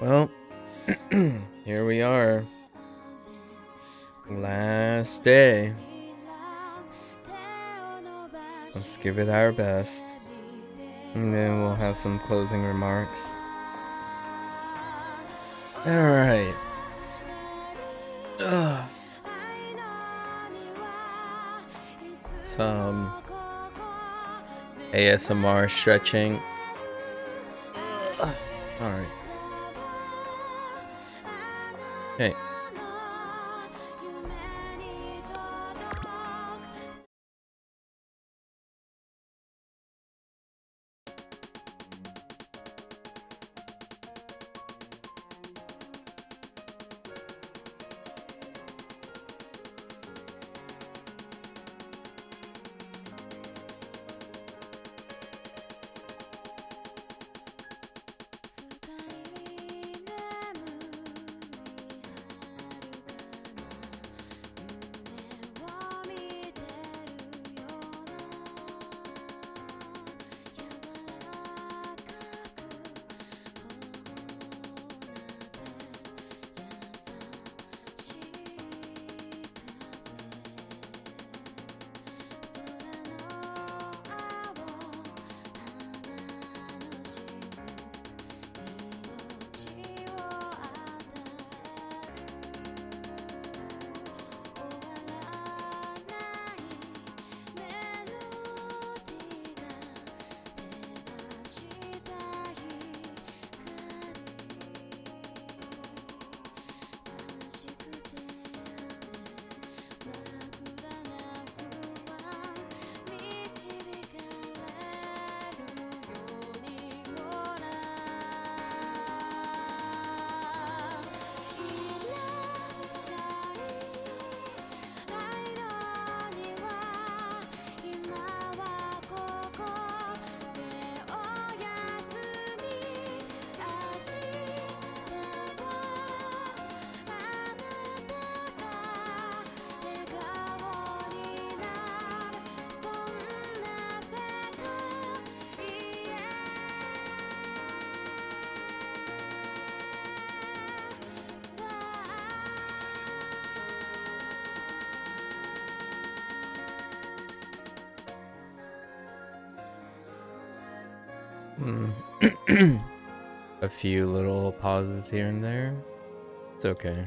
Well, here we are. Last day. Let's give it our best. And then we'll have some closing remarks. Alright. Some ASMR stretching. Alright. Okay. A few little pauses here and there. It's okay.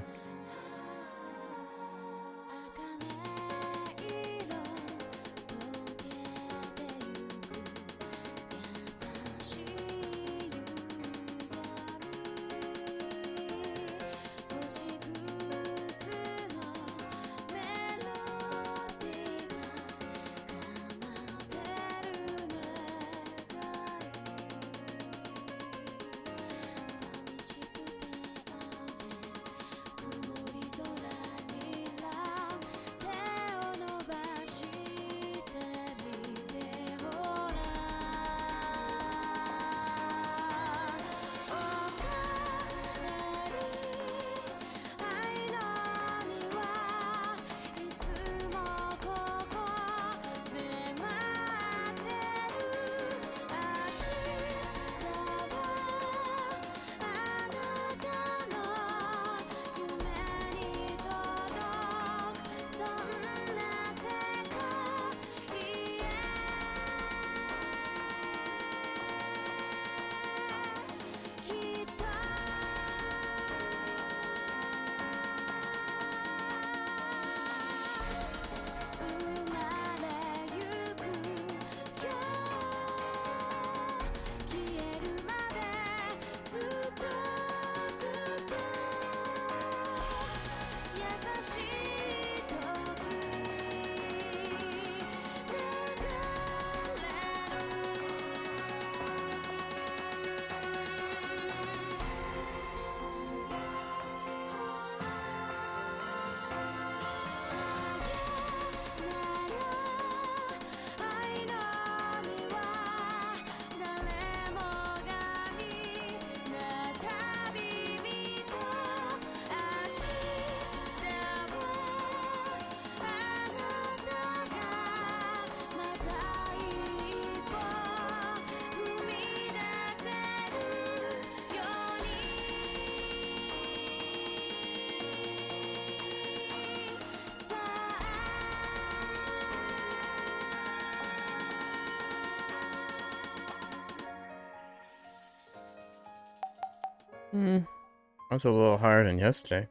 That's a little harder than yesterday.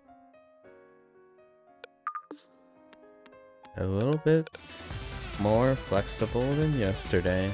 A little bit more flexible than yesterday.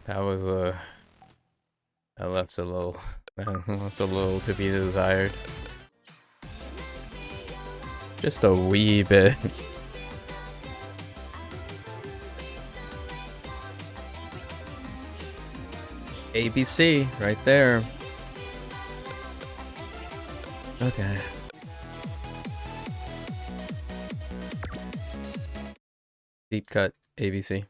That was I left a little, left a little to be desired. Just a wee bit. ABC, right there. Okay. Deep cut, ABC.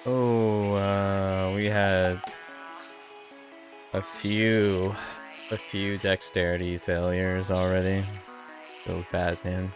Oh, we had a few dexterity failures already. Feels bad, man.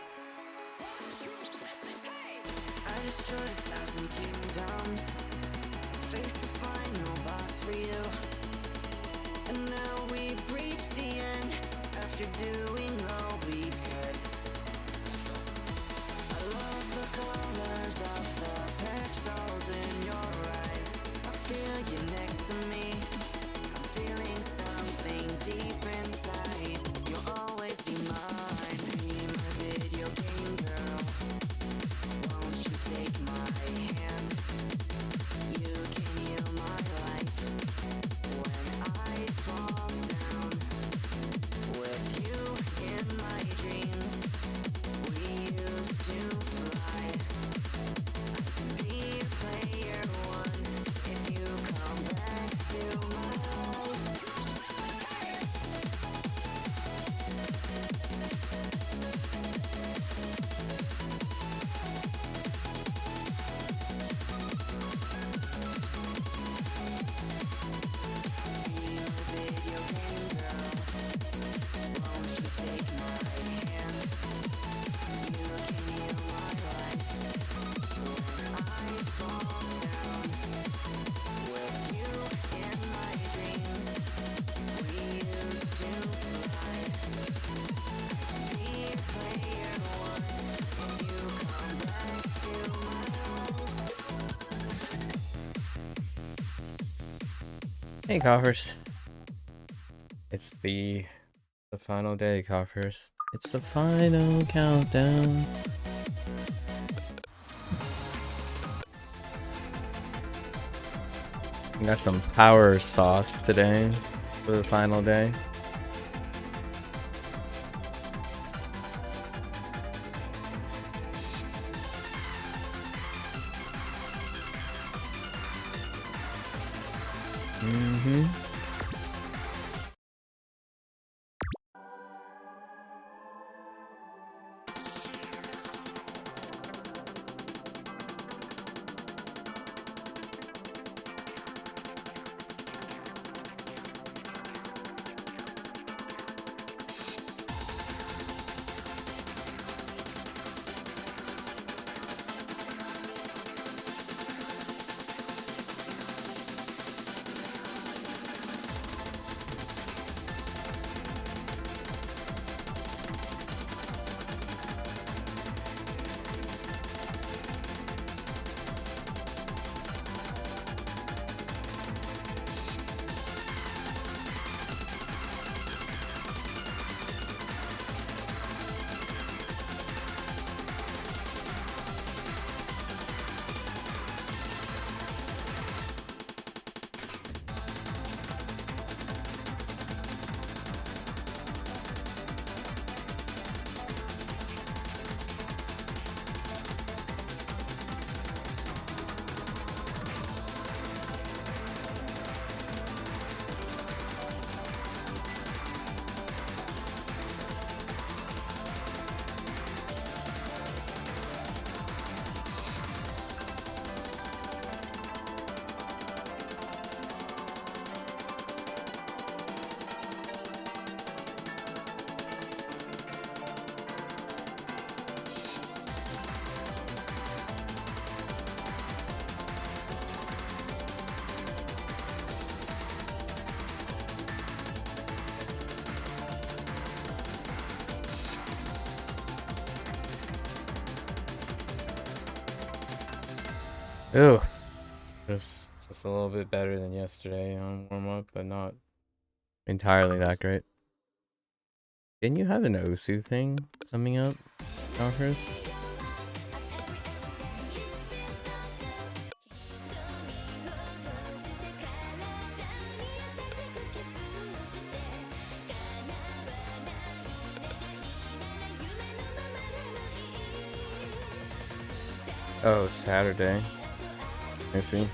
Hey, Coffers. It's the final day, Coffers. It's the final countdown. We got some power sauce today for the final day. Ooh, just a little bit better than yesterday on warm up, but not entirely that great. Didn't you have an Osu thing coming up, Coffers? Oh, Saturday. I see.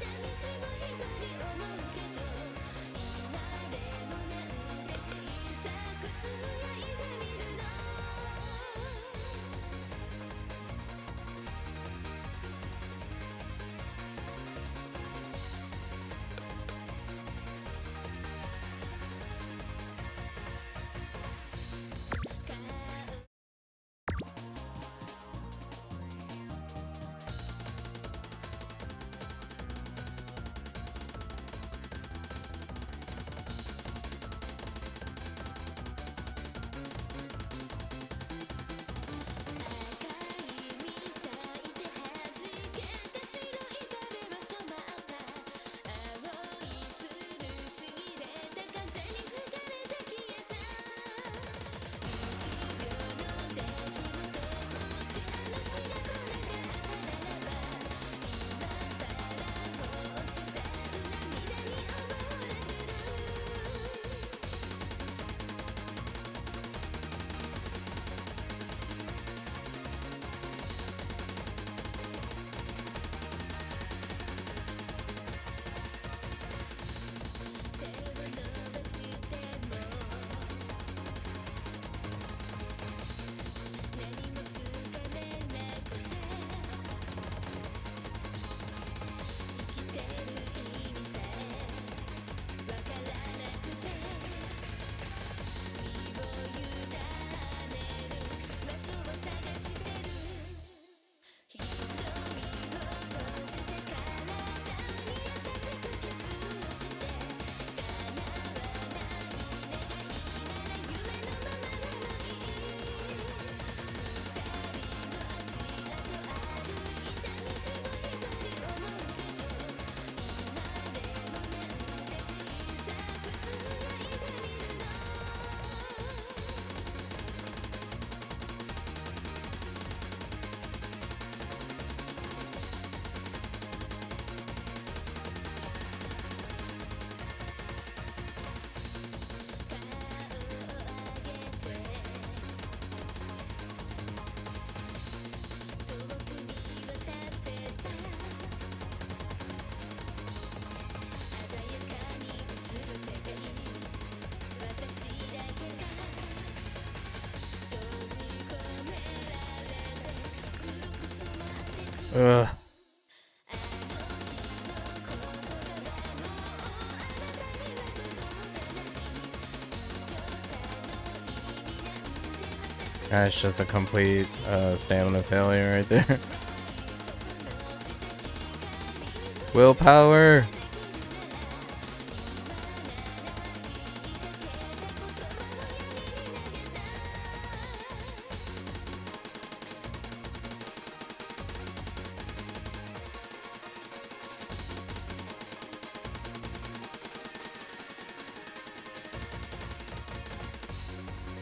Ugh. That's just a complete stamina failure right there. Willpower!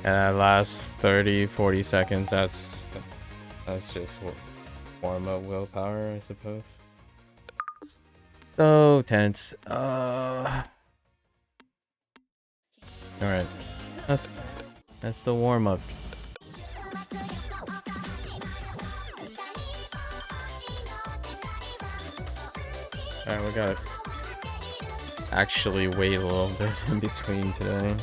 Yeah, last 30-40 seconds, that's just warm-up willpower, I suppose. So tense. Alright. That's the warm-up. Alright, we got actually wait a little bit in between today.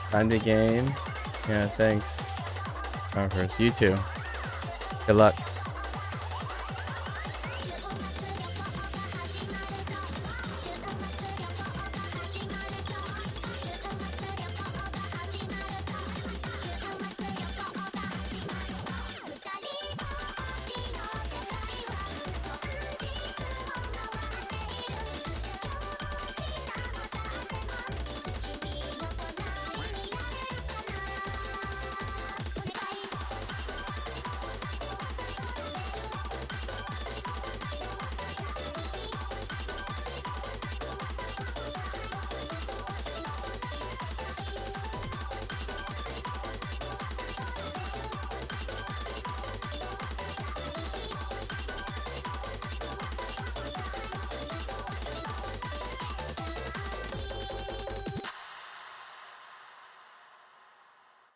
Find the game. Yeah, thanks. Conference. You too. Good luck.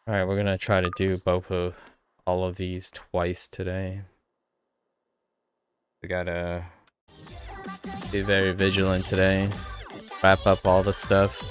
Alright, we're gonna try to do all of these twice today. We gotta be very vigilant today. Wrap up all the stuff.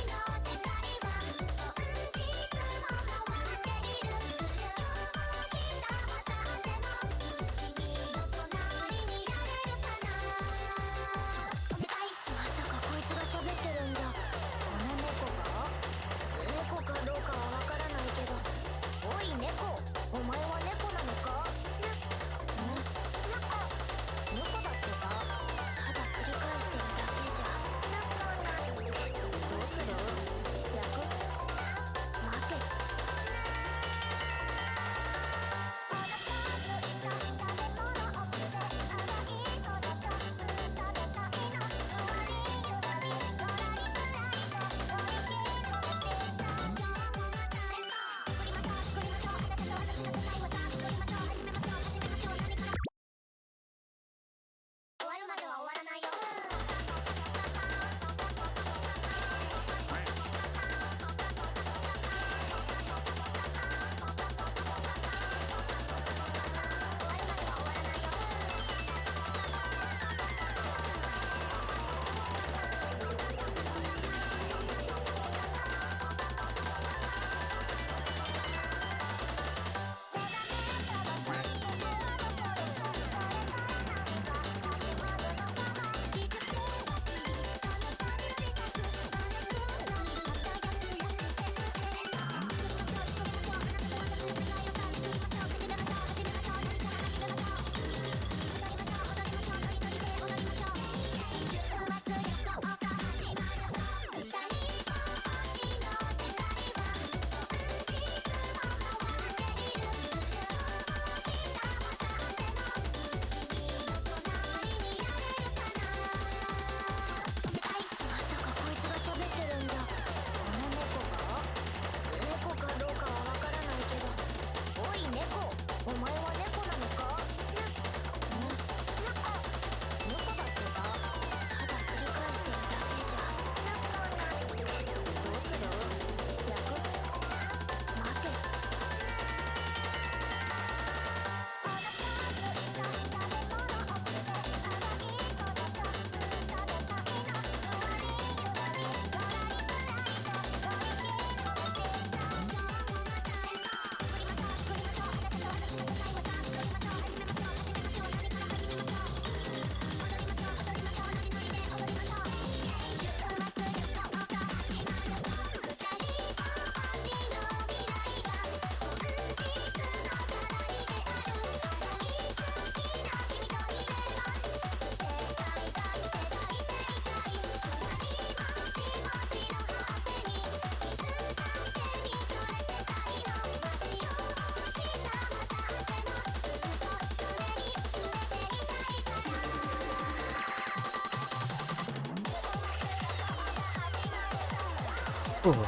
Ooh.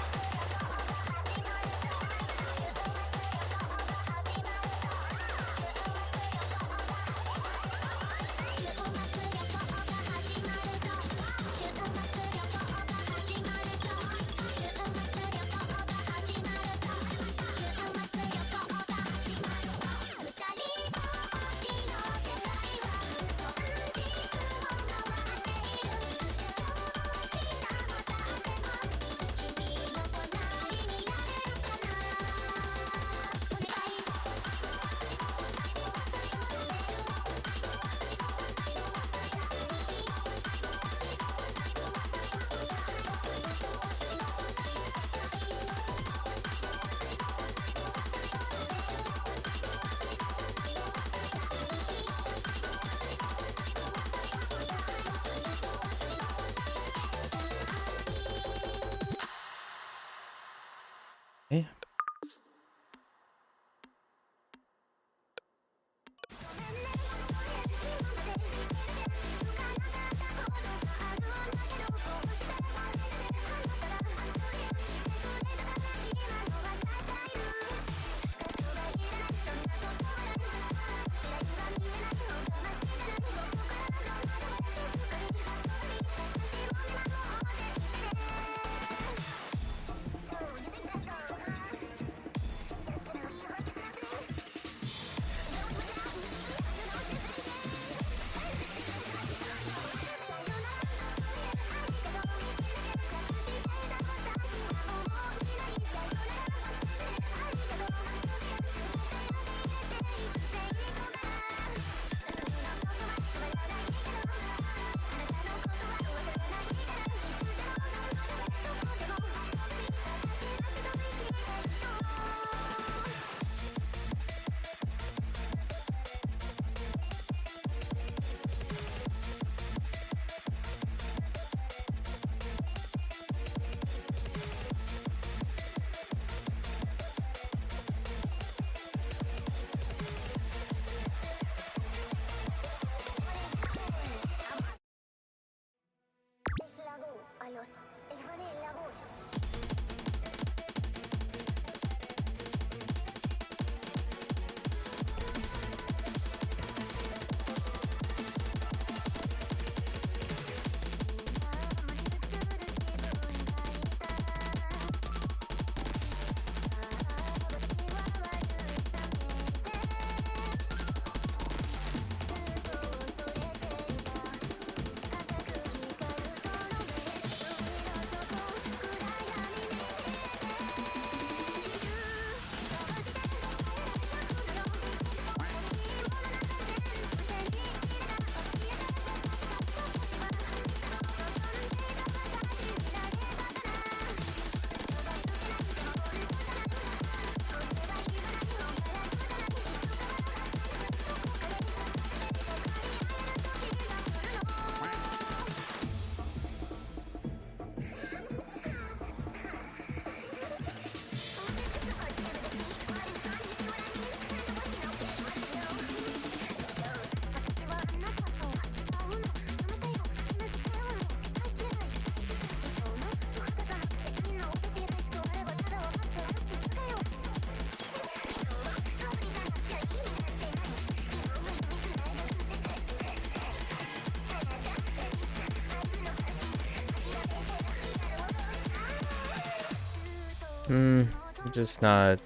I'm just not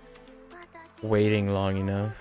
waiting long enough.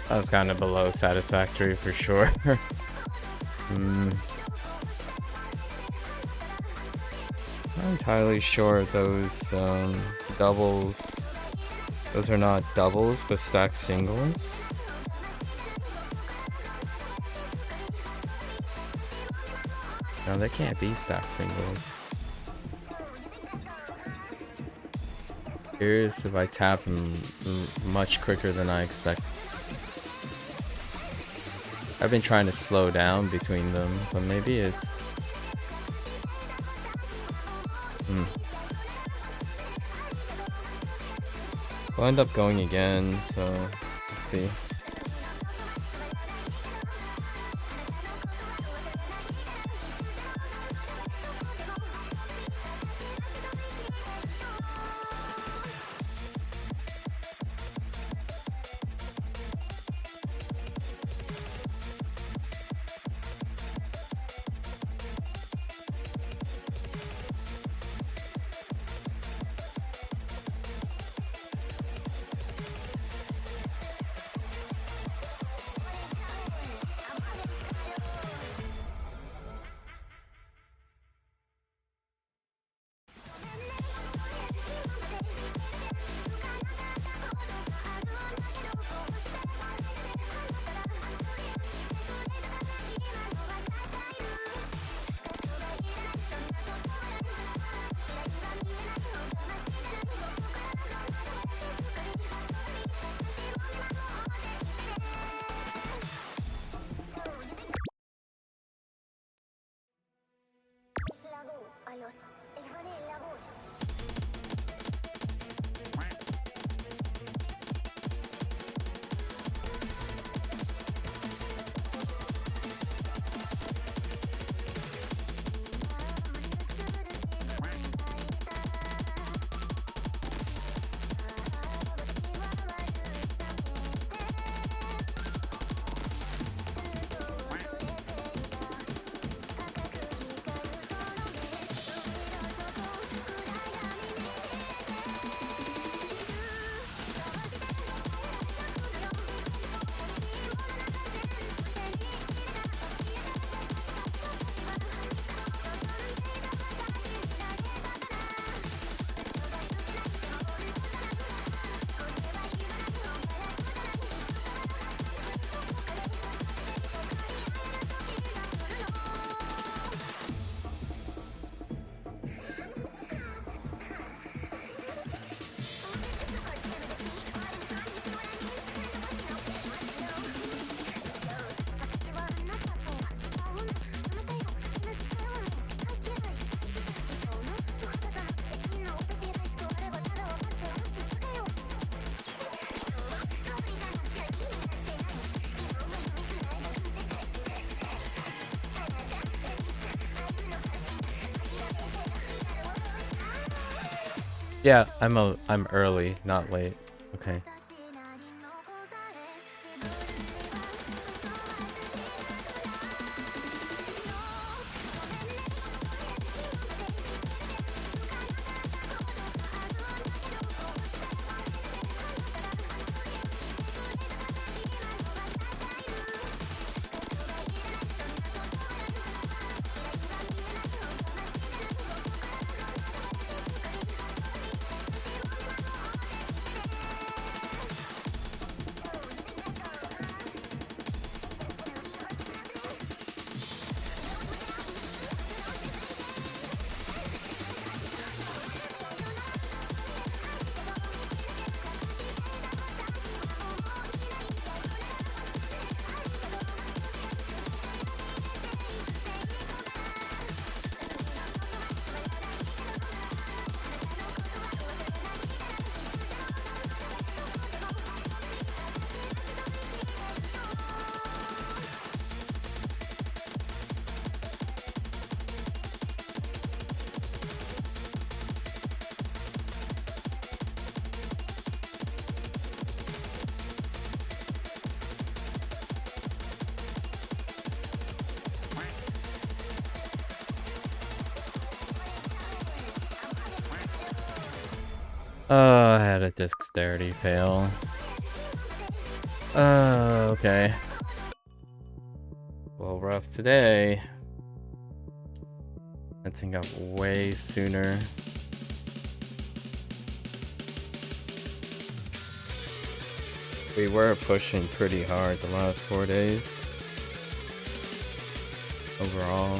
That was kind of below satisfactory for sure. Not entirely sure if those doubles. Those are not doubles, but stacked singles. No, they can't be stacked singles. Curious if I tap them much quicker than I expect. I've been trying to slow down between them, but maybe it's... We'll end up going again, so let's see. Yeah, I'm early, not late. Okay. I had a dexterity fail. Okay. Well, rough today. Fencing up way sooner. We were pushing pretty hard the last 4 days. Overall.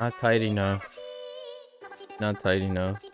Not tight enough. Not tight enough.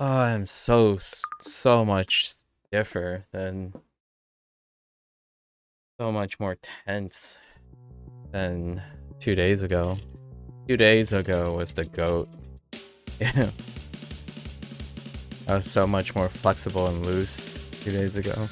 Oh, I'm so much stiffer than, so much more tense than 2 days ago. 2 days ago was the GOAT. Yeah. I was so much more flexible and loose 2 days ago.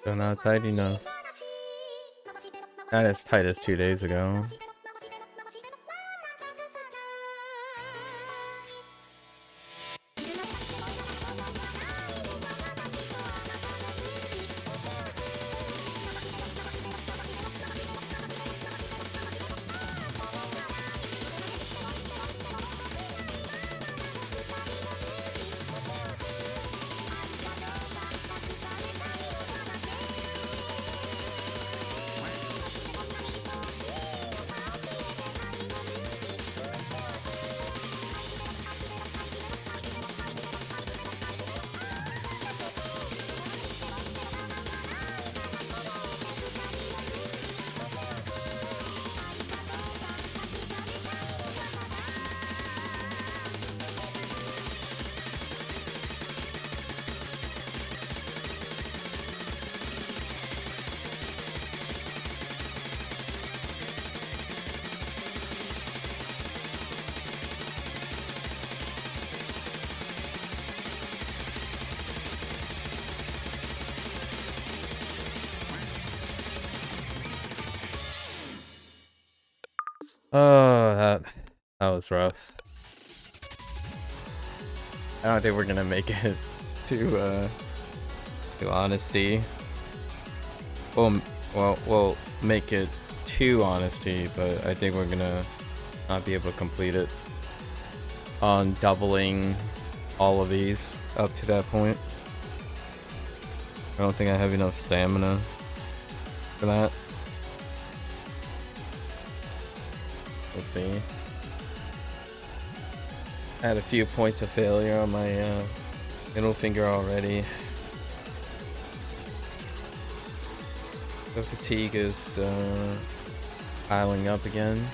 So not tight enough. Not as tight as 2 days ago. Oh, that was rough. I don't think we're gonna make it to honesty. We'll make it to honesty, but I think we're gonna not be able to complete it on doubling all of these up to that point. I don't think I have enough stamina for that. We'll see. I had a few points of failure on my middle finger already. The fatigue is piling up again.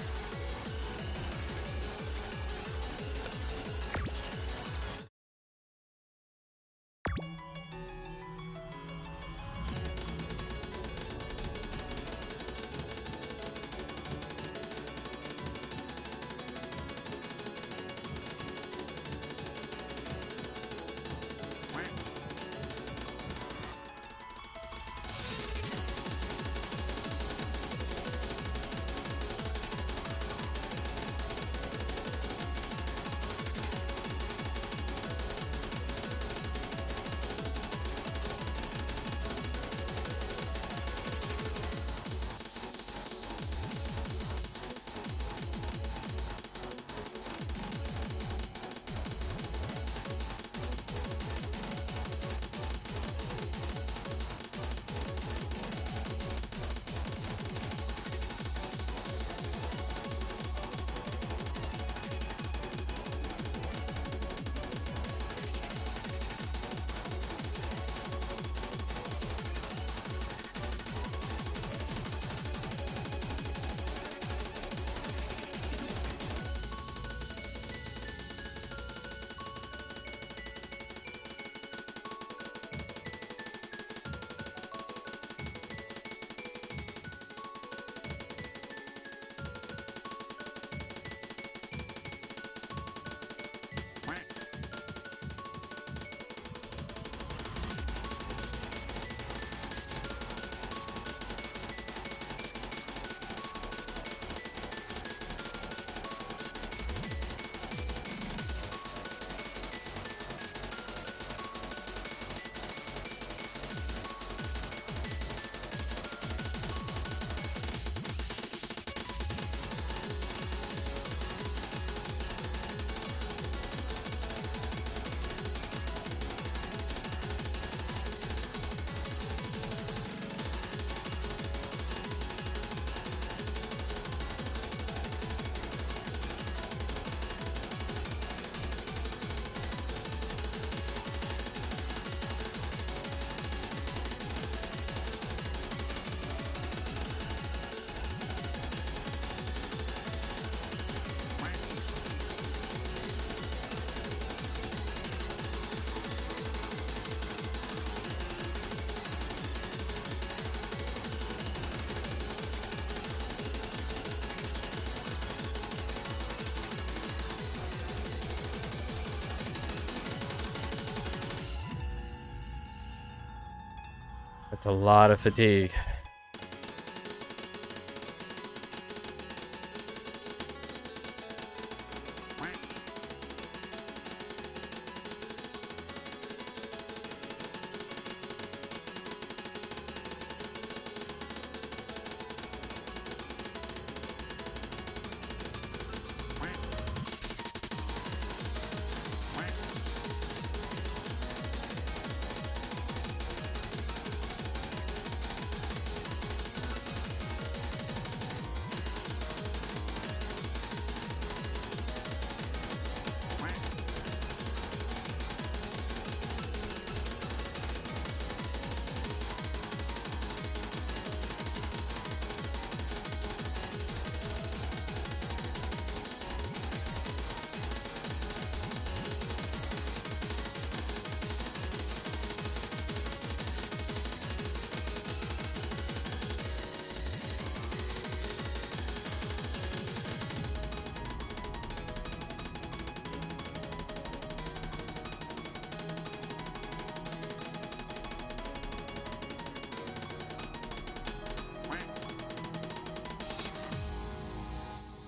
That's a lot of fatigue.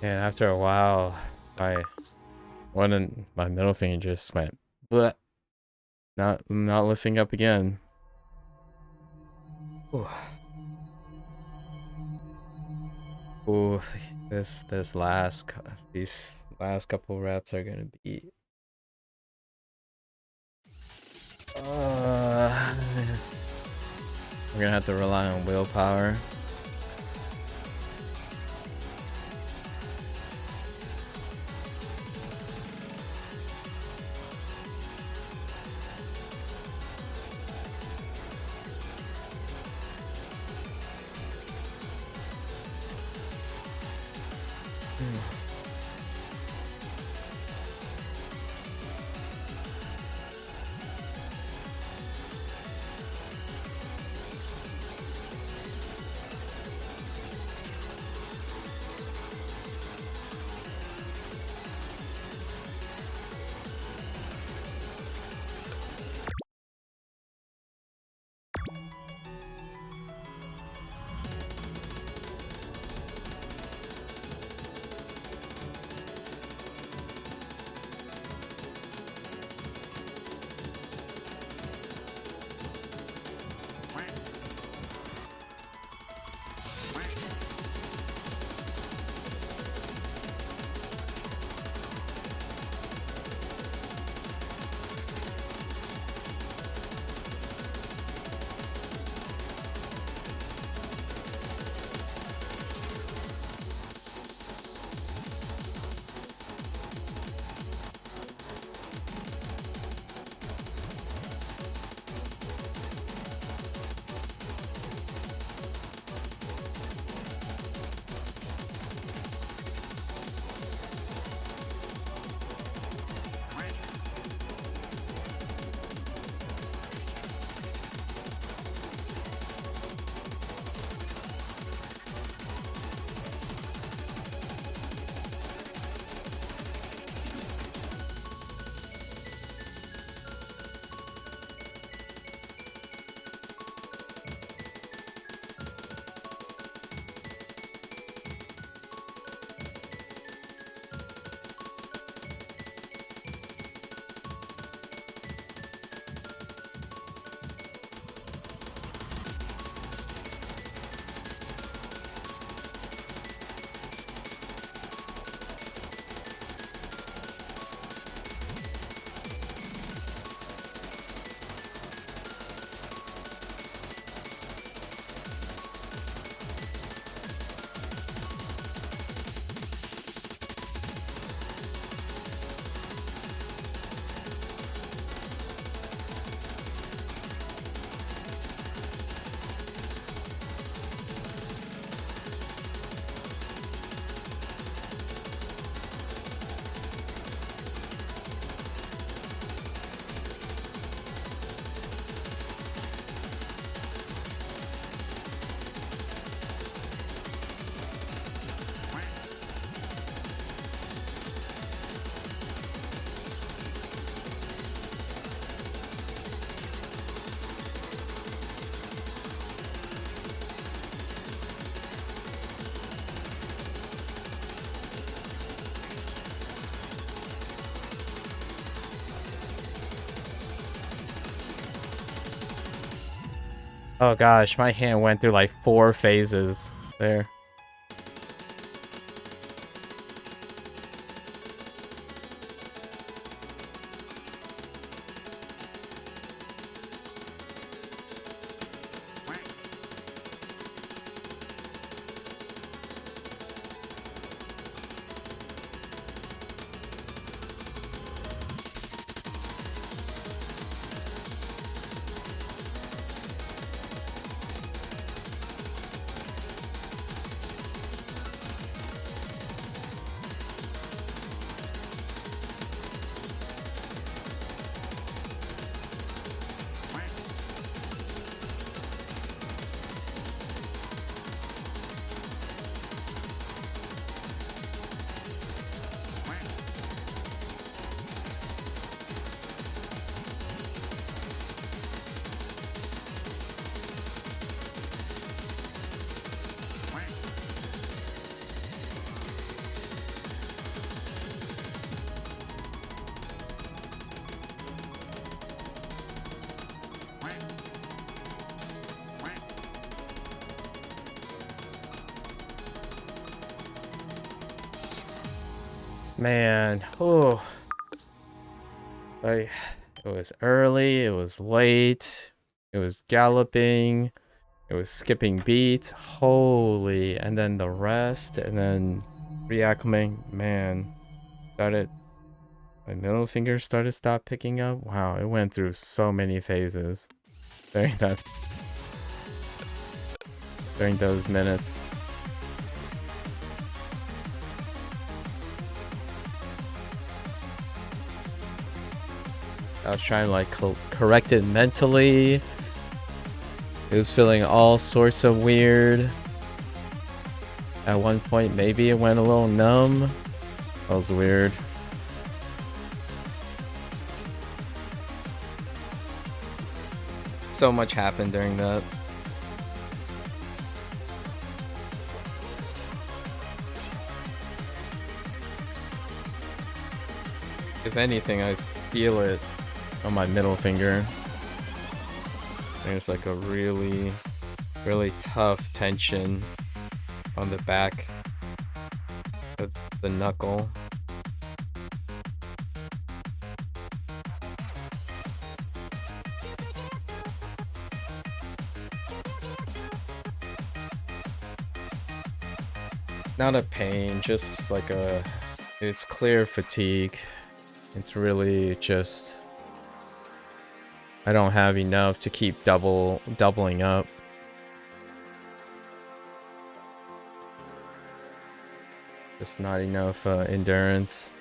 And after a while, my middle finger just went bleh. Not lifting up again. Ooh. Ooh, these last couple reps are gonna be we're gonna have to rely on willpower. Oh gosh, my hand went through like 4 phases there. Man, oh, like it was early, it was late, it was galloping, it was skipping beats, holy, and then the rest, and then reacclimating, man, started, my middle finger started stop picking up. Wow, it went through so many phases during those minutes. I was trying to like correct it mentally. It was feeling all sorts of weird. At one point, maybe it went a little numb. That was weird. So much happened during that. If anything, I feel it on my middle finger. There's like a really, really tough tension on the back of the knuckle. Not a pain, just like it's clear fatigue. It's really just, I don't have enough to keep doubling up. Just not enough endurance.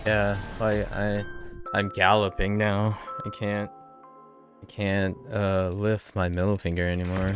Yeah, like I'm galloping now. I can't lift my middle finger anymore.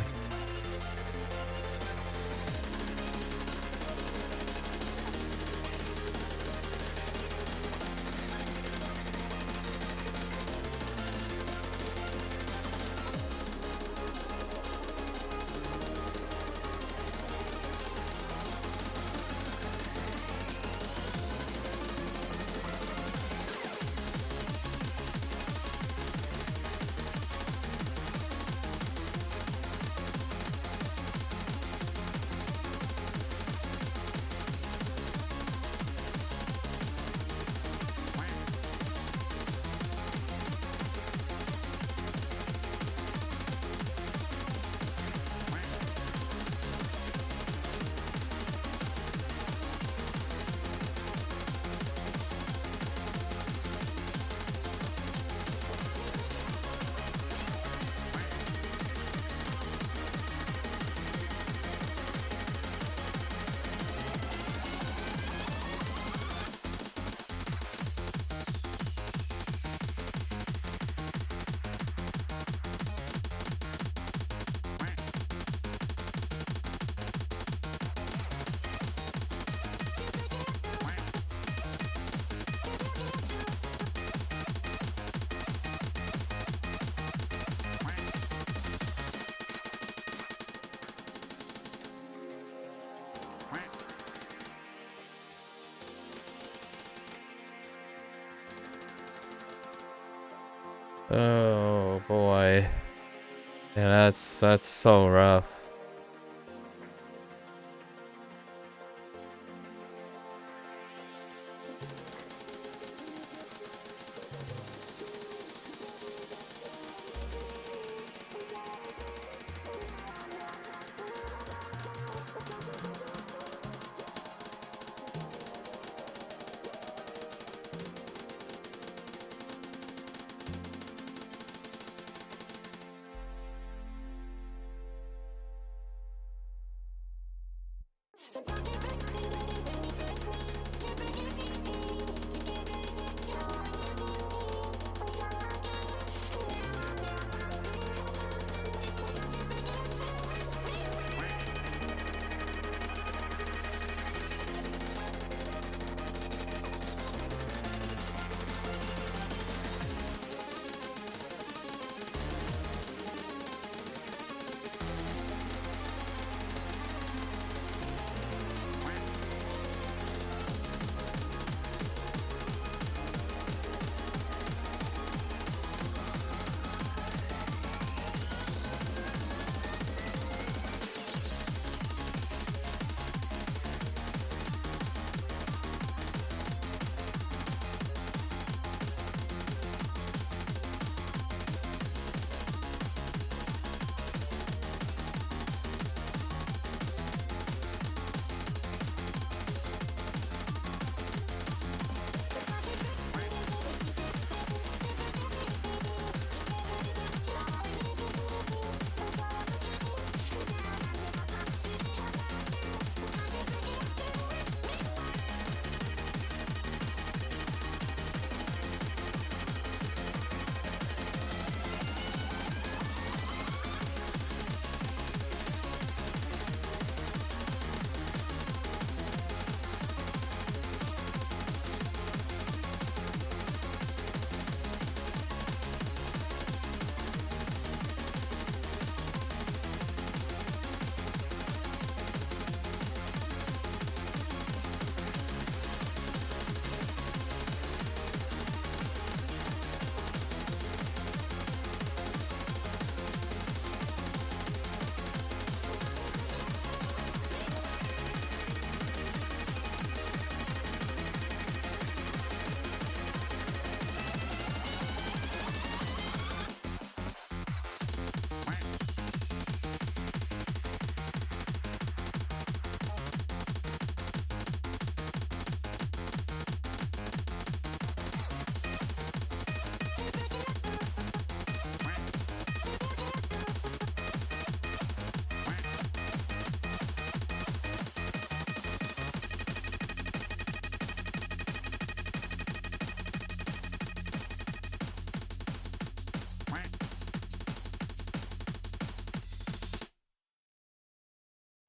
Oh boy. Yeah, that's so rough.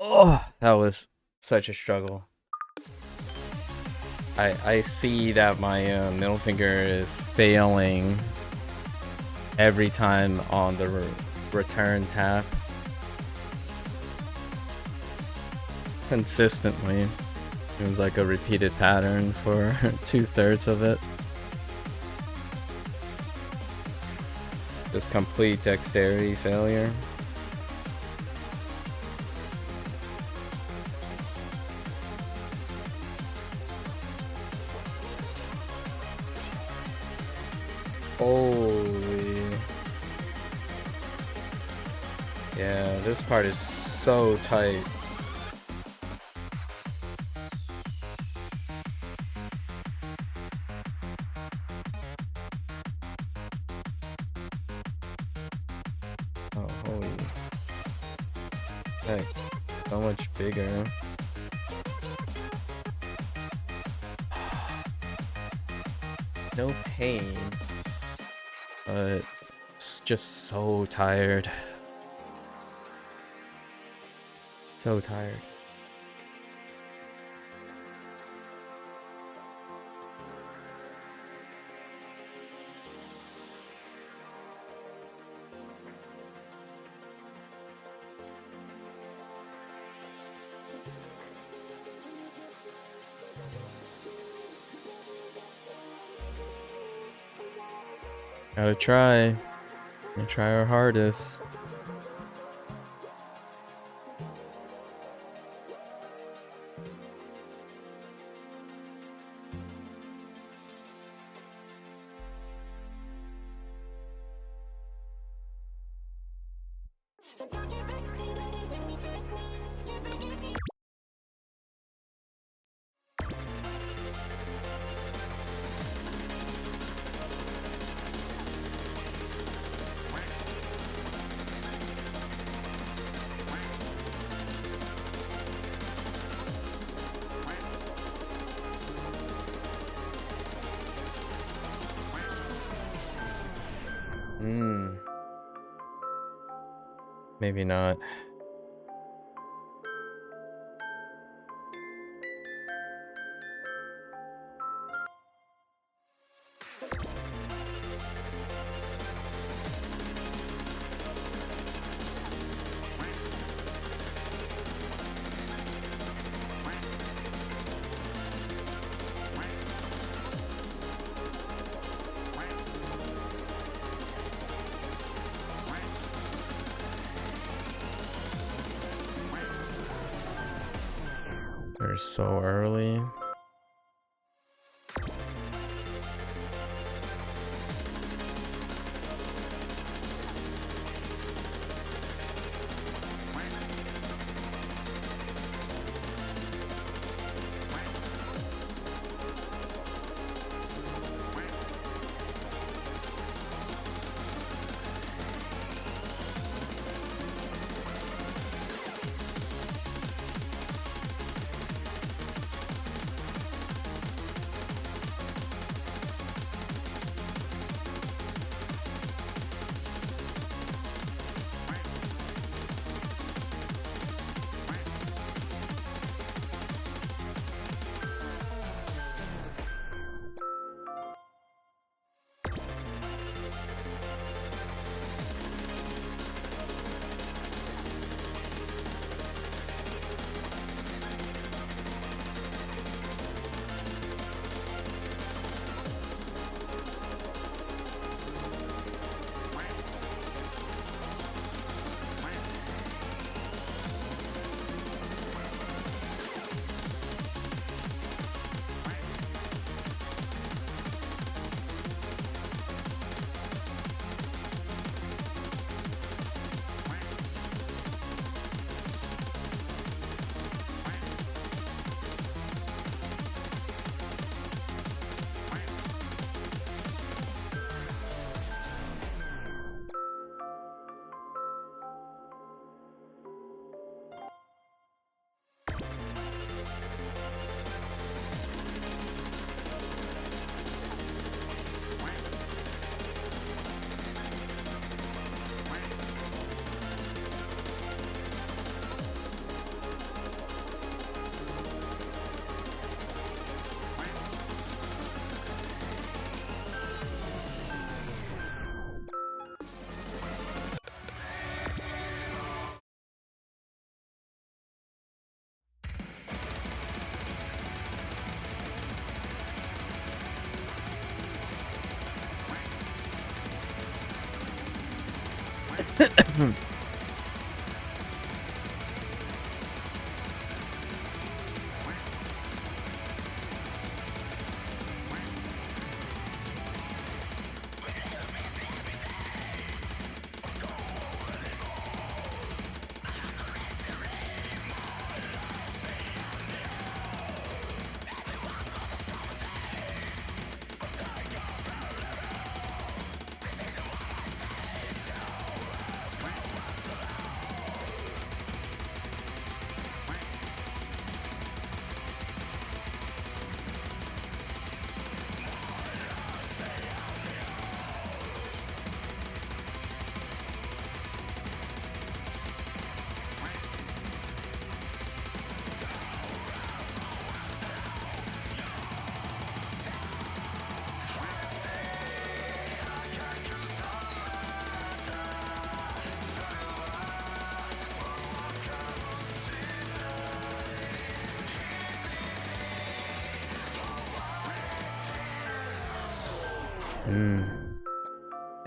Oh, that was such a struggle. I see that my middle finger is failing every time on the return tap. Consistently. It was like a repeated pattern for 2/3 of it. Just complete dexterity failure. Holy. Yeah, this part is so tight. Oh, holy. Heck, so much bigger. No pain. But it's just so tired. So tired. Gotta try. Gotta try our hardest. Maybe not. They're so early.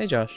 Hey, Josh.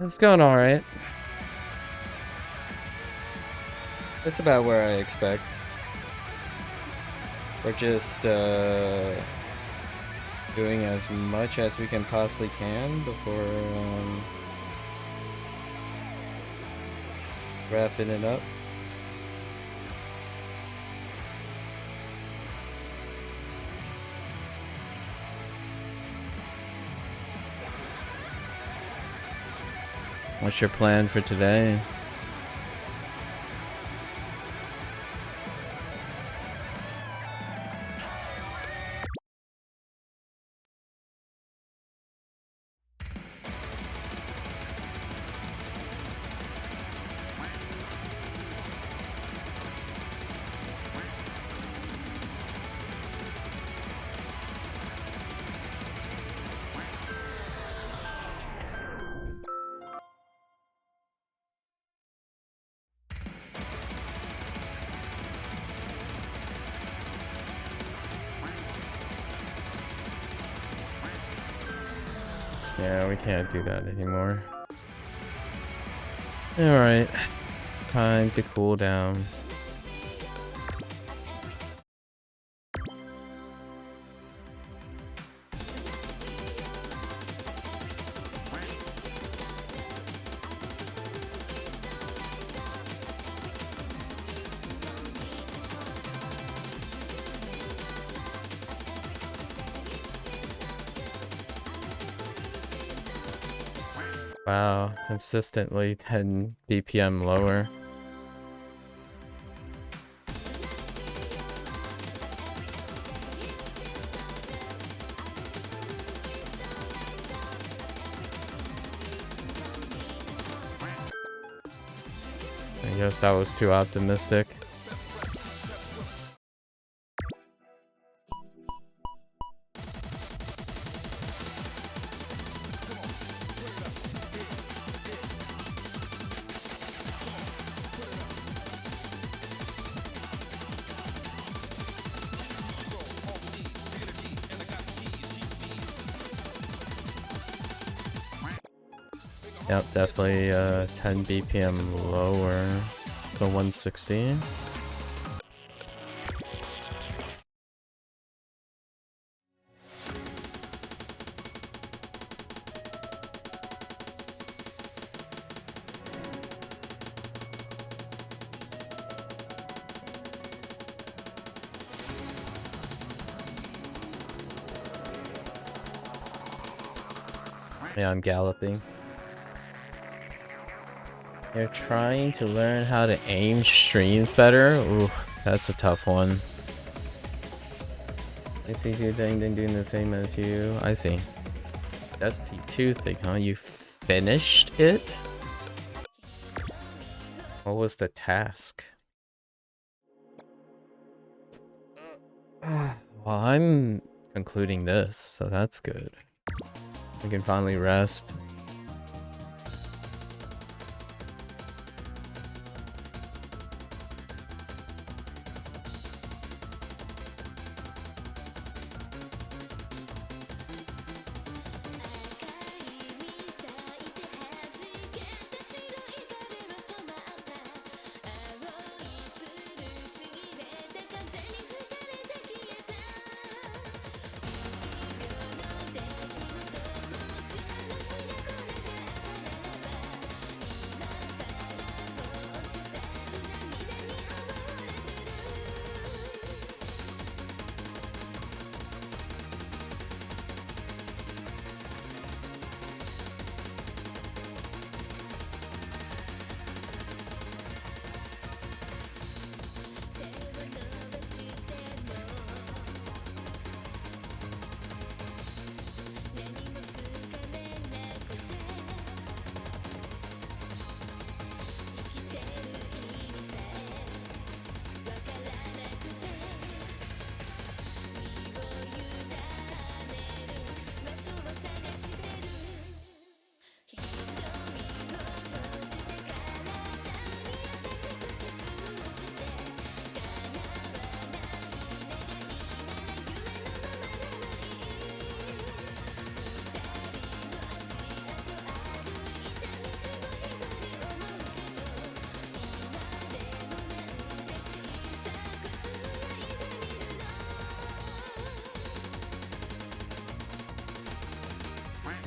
It's going alright. It's about where I expect. We're just doing as much as we can possibly can before wrapping it up. What's your plan for today? Yeah, we can't do that anymore. Alright. Time to cool down. Wow, consistently 10 BPM lower. I guess that was too optimistic. Yep, definitely 10 BPM lower. So 160. Yeah, I'm galloping. You're trying to learn how to aim streams better? Ooh, that's a tough one. I see you doing the same as you. I see. That's the two thing, huh? You finished it? What was the task? Well, I'm concluding this, so that's good. We can finally rest.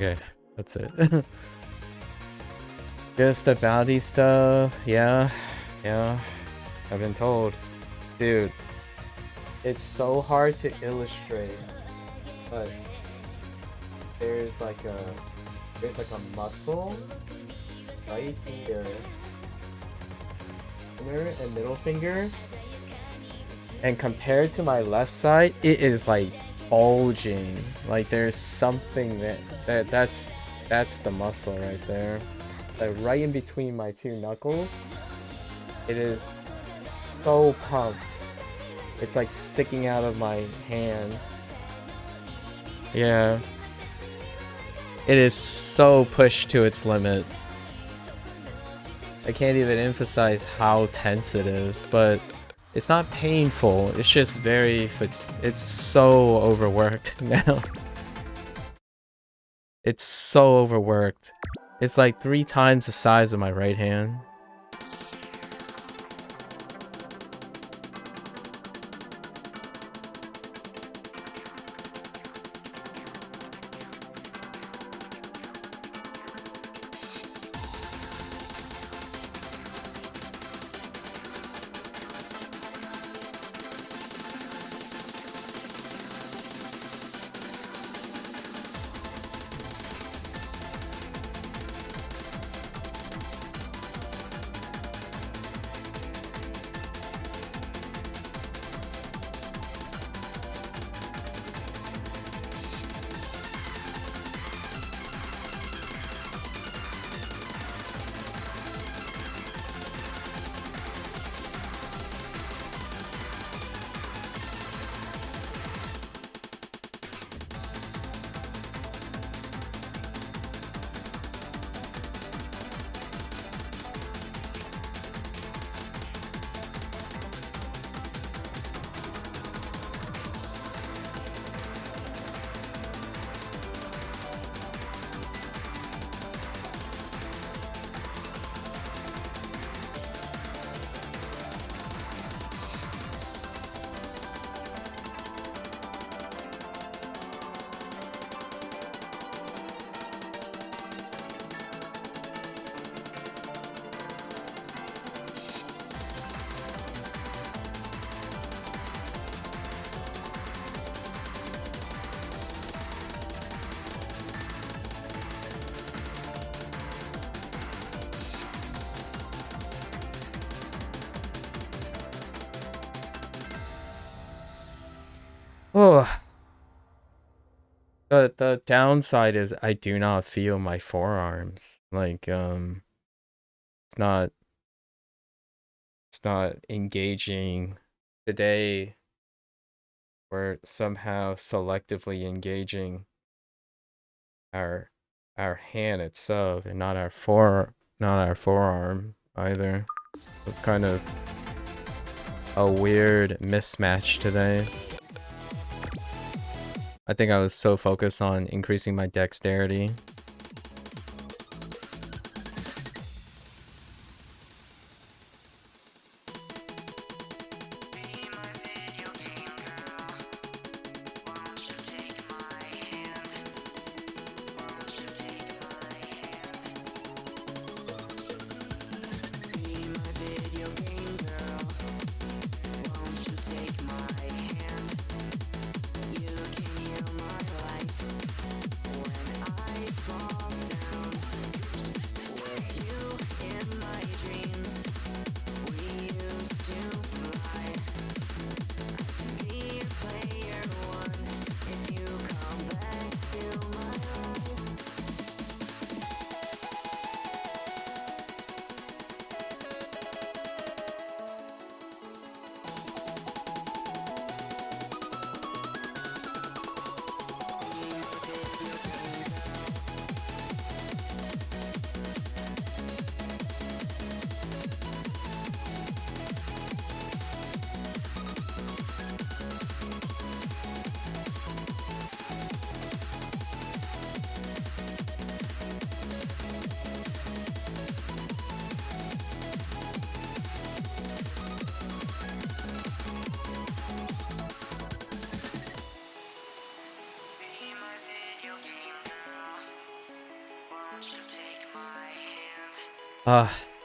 Okay, that's it. Just the bounty stuff. Yeah, I've been told. Dude, it's so hard to illustrate, but there's like a muscle right here, inner and middle finger, and compared to my left side, it is like bulging. Like there's something that's the muscle right there. Like right in between my two knuckles, it is so pumped. It's like sticking out of my hand. Yeah. It is so pushed to its limit. I can't even emphasize how tense it is, but it's not painful. It's just it's so overworked now. It's so overworked. It's like 3 times the size of my right hand. Oh, the downside is I do not feel my forearms. Like it's not engaging. Today we're somehow selectively engaging our hand itself and not our forearm either. It's kind of a weird mismatch today. I think I was so focused on increasing my dexterity.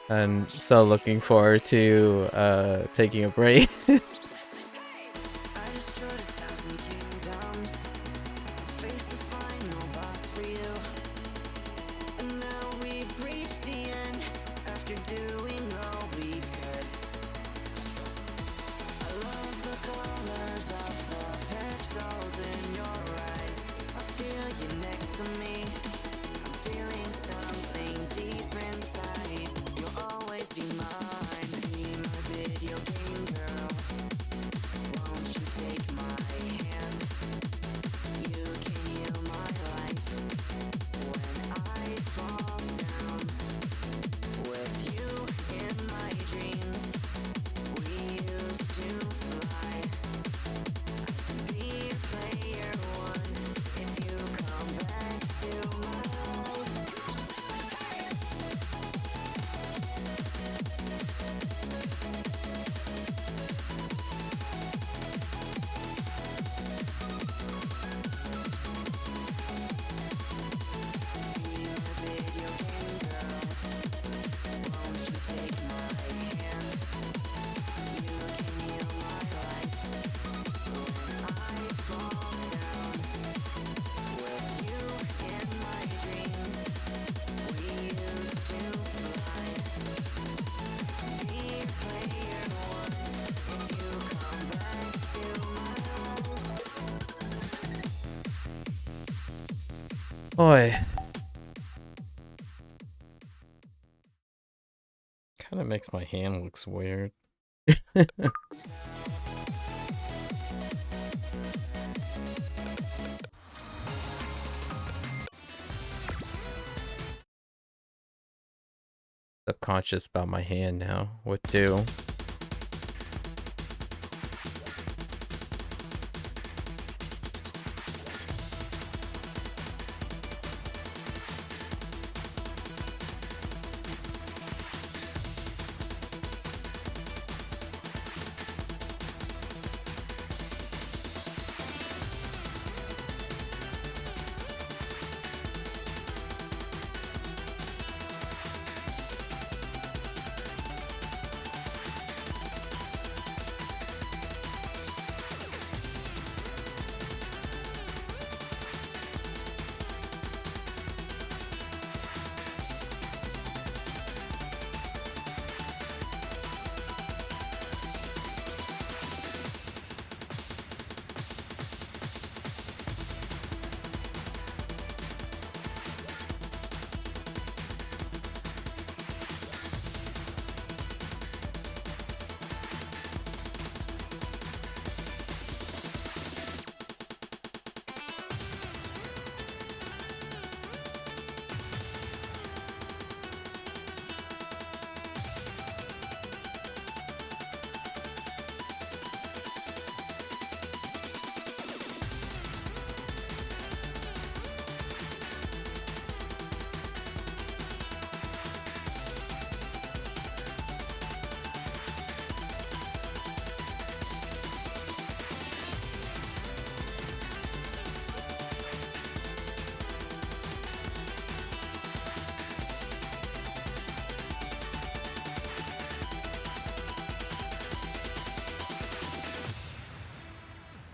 And so looking forward to taking a break. Boy. Kind of makes my hand looks weird. Subconscious about my hand now. What do?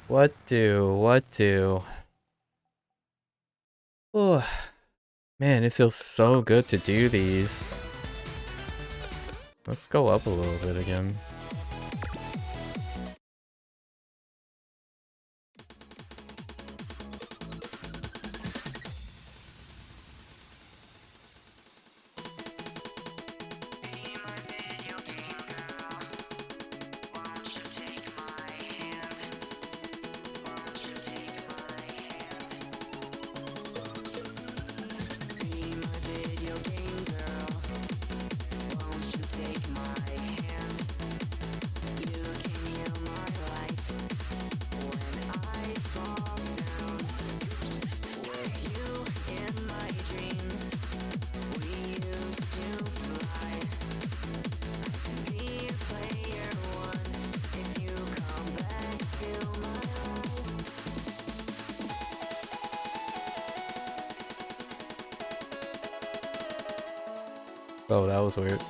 What do? What do? Oh, man, it feels so good to do these. Let's go up a little bit again. Oh, that was weird.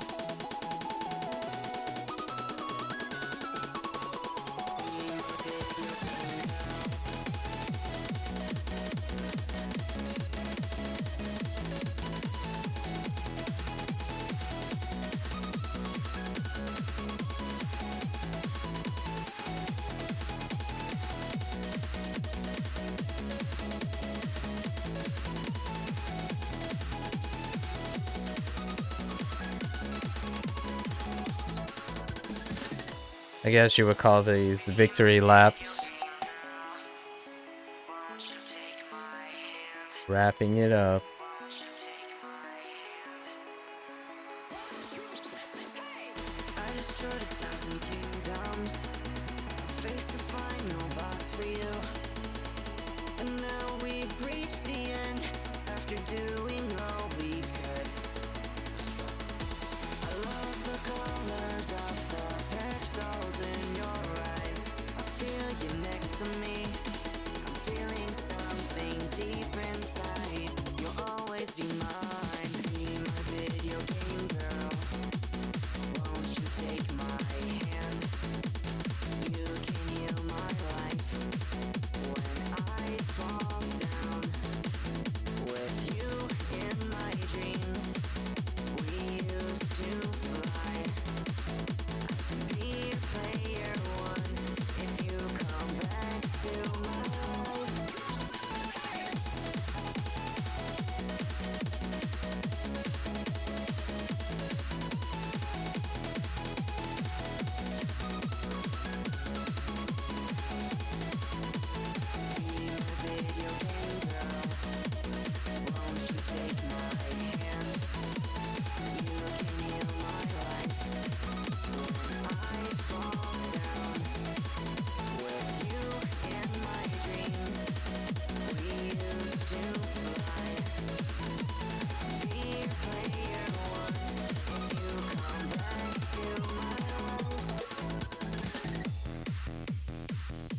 I guess you would call these victory laps. Wrapping it up.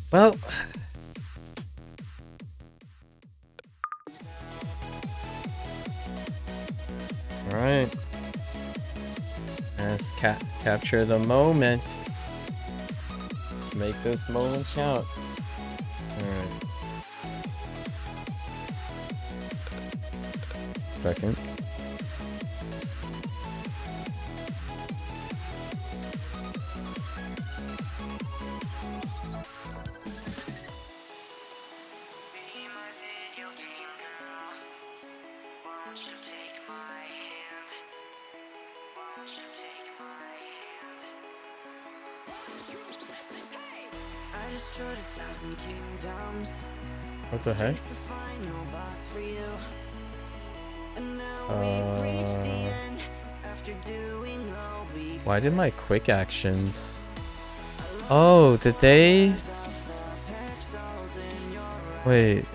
Well, all right. Let's capture the moment. Let's make this moment count. All right. Second. What the heck? Why did my quick actions? Oh, did they? Wait.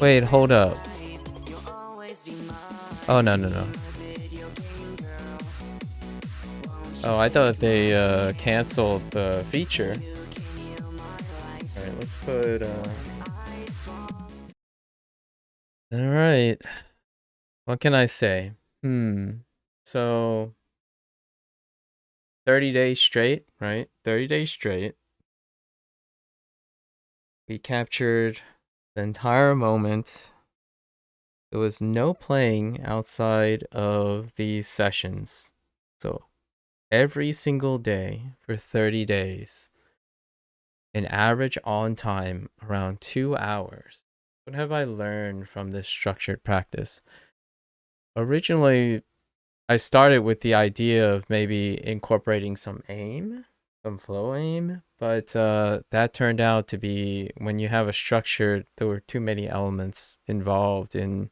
Wait, hold up. Oh, no. Oh, I thought they canceled the feature. Alright, let's put Alright. What can I say? So 30 days straight, right? 30 days straight. We captured the entire moment. There was no playing outside of these sessions. So every single day for 30 days, an average on time around 2 hours. What have I learned from this structured practice? Originally, I started with the idea of maybe incorporating some aim, some flow aim, but that turned out to be, when you have a structure, there were too many elements involved in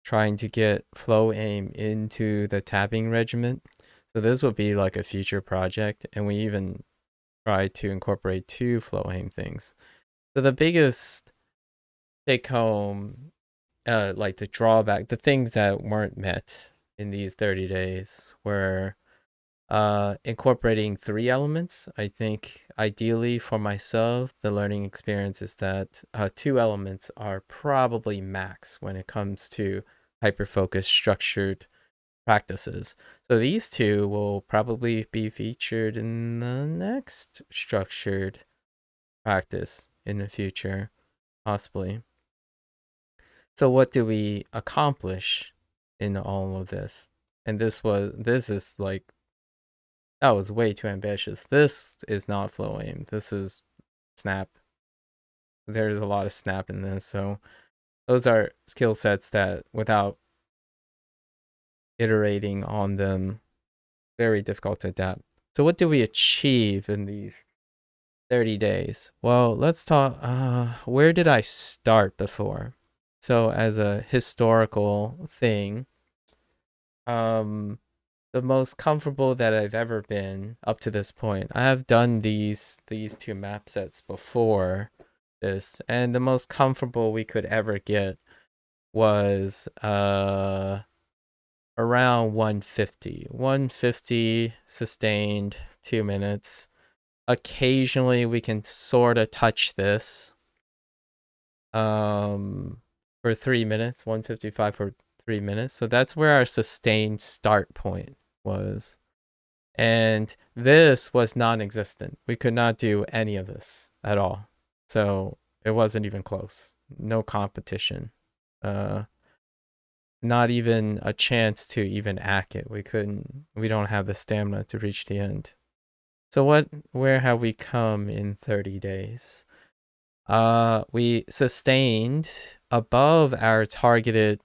trying to get flow aim into the tapping regiment. So this would be like a future project, and we even tried to incorporate 2 flow aim things. So the biggest take home, like the drawback, the things that weren't met in these 30 days were incorporating 3 elements. I think ideally for myself, the learning experience is that 2 elements are probably max when it comes to hyper-focused structured practices. So these 2 will probably be featured in the next structured practice in the future, possibly. So what do we accomplish in all of this? And this is like, that was way too ambitious. This is not flow aim. This is snap. There's a lot of snap in this. So those are skill sets that without iterating on them, very difficult to adapt. So what do we achieve in these 30 days? Well, let's talk, where did I start before? So as a historical thing, the most comfortable that I've ever been up to this point. I have done these 2 map sets before this, and the most comfortable we could ever get was around 150. 150 sustained 2 minutes. Occasionally we can sort of touch this for 3 minutes, 155 for 3 minutes. So that's where our sustained start point was. And this was non-existent. We could not do any of this at all. So it wasn't even close. No competition. Not even a chance to even act it. We don't have the stamina to reach the end. So where have we come in 30 days? We sustained above our targeted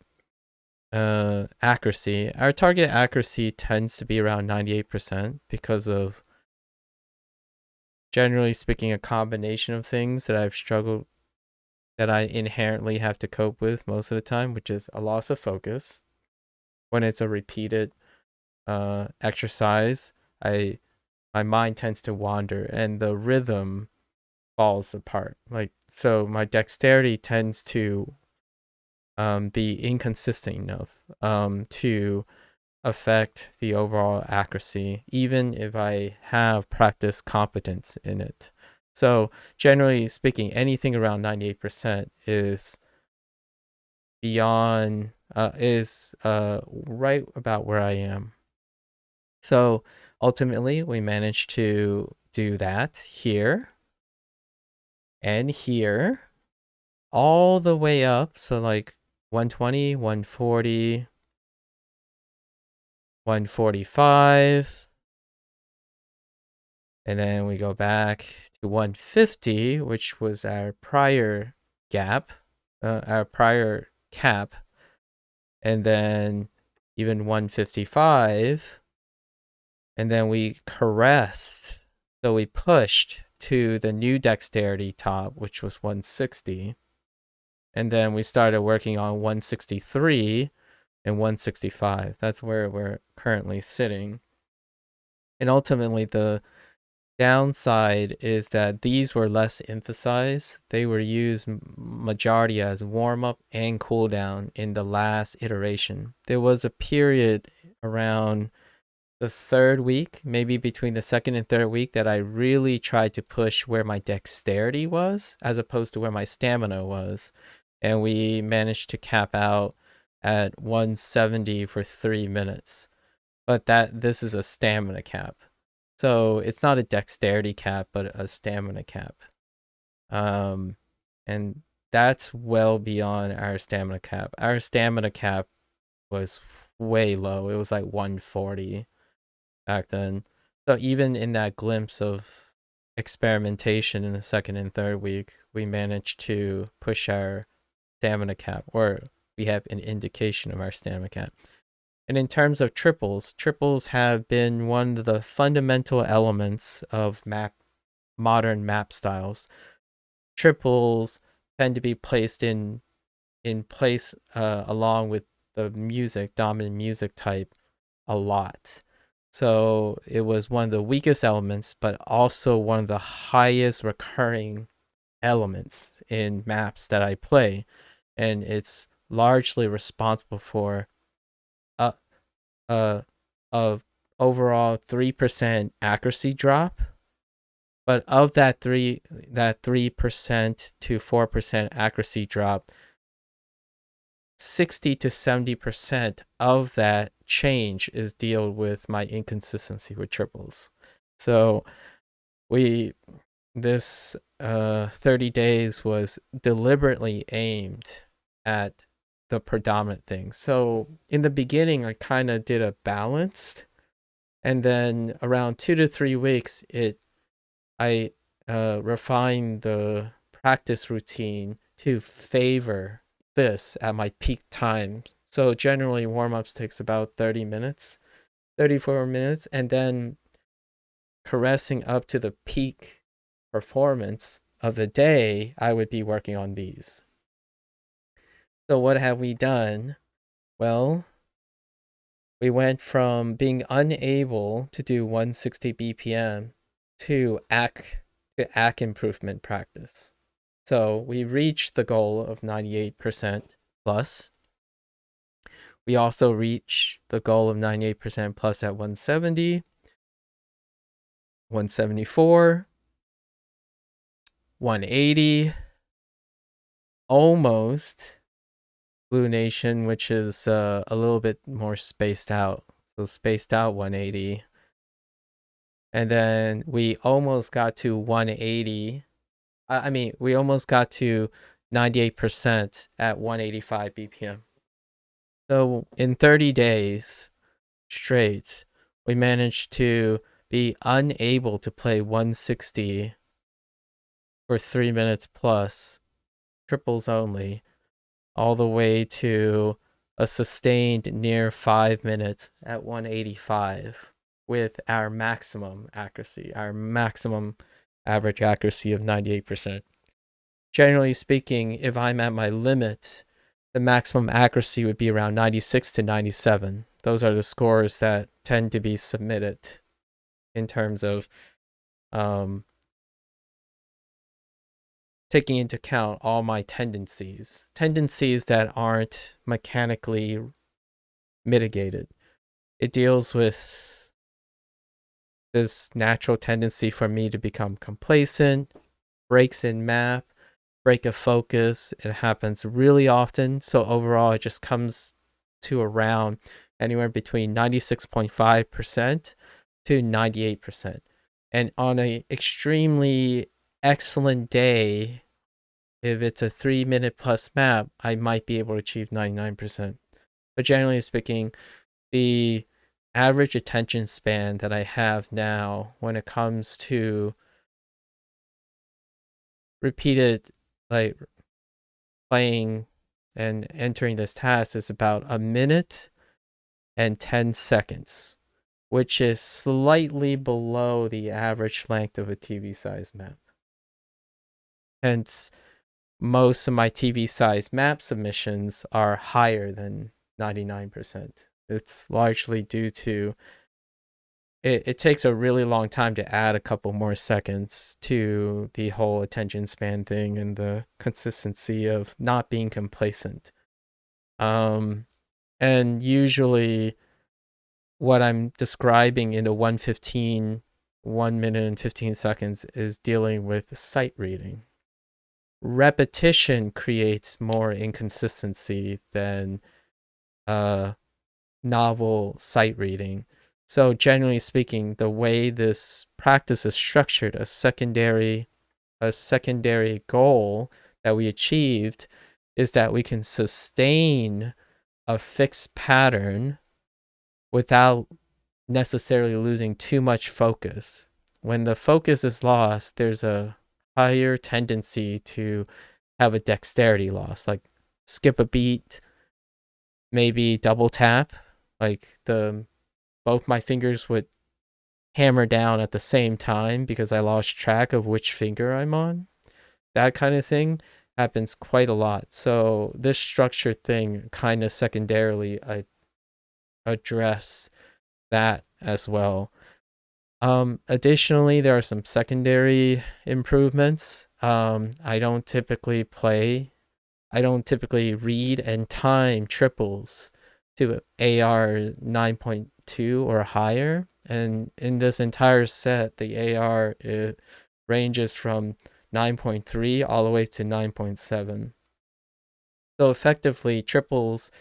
accuracy. Our target accuracy tends to be around 98% because of, generally speaking, a combination of things that I've struggled, that I inherently have to cope with most of the time, which is a loss of focus. When it's a repeated exercise, my mind tends to wander and the rhythm falls apart. Like, so my dexterity tends to be inconsistent enough to affect the overall accuracy, even if I have practice competence in it. So generally speaking, anything around 98% is beyond, right about where I am. So ultimately, we managed to do that here and here, all the way up. So like 120, 140, 145. And then we go back to 150, which was our prior gap, our prior cap. And then even 155. And then we caressed. So we pushed to the new dexterity top, which was 160. And then we started working on 163 and 165. That's where we're currently sitting. And ultimately, the downside is that these were less emphasized. They were used majority as warm-up and cool-down in the last iteration. There was a period around the 3rd week, maybe between the 2nd and 3rd week, that I really tried to push where my dexterity was as opposed to where my stamina was. And we managed to cap out at 170 for 3 minutes. But this is a stamina cap. So it's not a dexterity cap, but a stamina cap. And that's well beyond our stamina cap. Our stamina cap was way low. It was like 140 back then. So even in that glimpse of experimentation in the 2nd and 3rd week, we managed to push our stamina cap, or we have an indication of our stamina cap. And in terms of triples have been one of the fundamental elements of modern map styles. Triples tend to be placed in place along with the dominant music type a lot. So it was one of the weakest elements, but also one of the highest recurring elements in maps that I play. And it's largely responsible for of overall 3% accuracy drop. But of that 3% to 4% accuracy drop, 60 to 70% of that change is deal with my inconsistency with triples. So this 30 days was deliberately aimed at the predominant thing. So in the beginning, I kind of did a balanced, and then around 2 to 3 weeks, I refined the practice routine to favor this at my peak times. So generally warm-ups takes about 30 minutes, 34 minutes, and then caressing up to the peak performance of the day, I would be working on these. So what have we done? Well, we went from being unable to do 160 BPM to ACK improvement practice. So we reached the goal of 98% plus. We also reached the goal of 98% plus at 170, 174, 180, almost Blue Nation, which is a little bit more spaced out. So spaced out 180. And then we almost got to 180. We almost got to 98% at 185 BPM. So in 30 days straight, we managed to be unable to play 160 for 3 minutes plus, triples only, all the way to a sustained near 5 minutes at 185 with our maximum accuracy, our maximum average accuracy of 98%. Generally speaking, if I'm at my limit, the maximum accuracy would be around 96 to 97. Those are the scores that tend to be submitted in terms of taking into account all my tendencies that aren't mechanically mitigated. It deals with this natural tendency for me to become complacent, breaks in map, break of focus. It happens really often. So overall, it just comes to around anywhere between 96.5% to 98%. And on an extremely excellent day, if it's a 3 minute plus map, I might be able to achieve 99%. But generally speaking, the average attention span that I have now when it comes to repeated like playing and entering this task is about 1 minute and 10 seconds, which is slightly below the average length of a TV size map. Hence, most of my TV size map submissions are higher than 99%. It's largely due to it takes a really long time to add a couple more seconds to the whole attention span thing and the consistency of not being complacent. And usually what I'm describing in the 1 minute and 15 seconds is dealing with sight reading. Repetition creates more inconsistency than novel sight reading. So generally speaking, the way this practice is structured, a secondary goal that we achieved is that we can sustain a fixed pattern without necessarily losing too much focus. When the focus is lost, there's a higher tendency to have a dexterity loss, like skip a beat, maybe double tap, like both my fingers would hammer down at the same time because I lost track of which finger I'm on. That kind of thing happens quite a lot. So this structured thing kind of secondarily address that as well. Additionally, there are some secondary improvements. I don't typically read and time triples to AR 9.2 or higher. and in this entire set, the AR ranges from 9.3 all the way to 9.7. So effectively, triples,